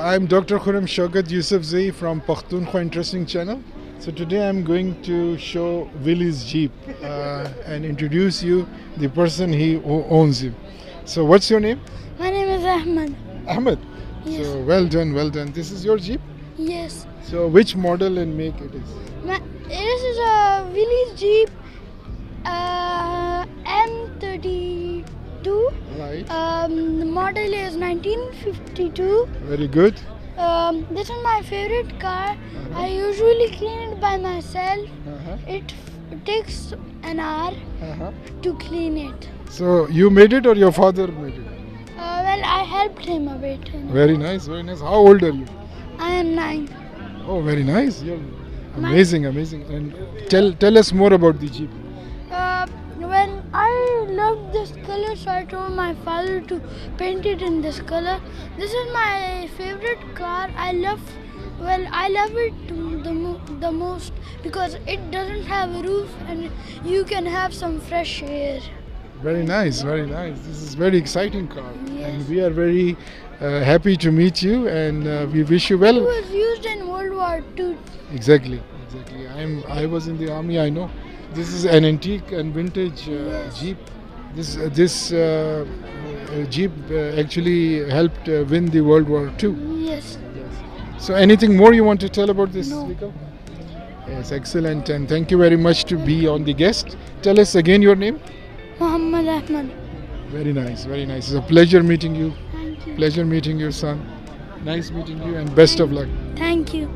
I'm Dr. Khurram Shaukat Yusufzai from Pakhtunkhwa Interesting Channel. So today I'm going to show Willys Jeep and introduce you the person who owns you. So what's your name? My name is Ahmed. Ahmed. Yes. So well done, well done. This is your Jeep? Yes. So which model and make it is? This is a Willys Jeep M32. Right. The model is 1952. Very good. This is my favorite car. I usually clean it by myself. It takes an hour to clean it. So you made it or your father made it? Well, I helped him a bit. Very nice, very nice. How old are you? I am 9. Oh, very nice. You're amazing, amazing. And tell us more about the Jeep. Well, I loved this color, so I told my father to paint it in this color. This is my favorite car. I love it the most because it doesn't have a roof and you can have some fresh air. Very nice, very nice. This is very exciting car. Yes. And we are very happy to meet you and we wish you well. It was used in World War II. Exactly, exactly. I was in the army, I know. This is an antique and vintage Yes. Jeep. This Jeep actually helped win the World War II. Yes. So anything more you want to tell about this No. vehicle? Yes, excellent. And thank you very much to be on the guest. Tell us again your name. Muhammad Ahmed. Very nice, very nice. It's a pleasure meeting you. Thank you. Pleasure meeting your son. Nice meeting you and best of luck. Thank you.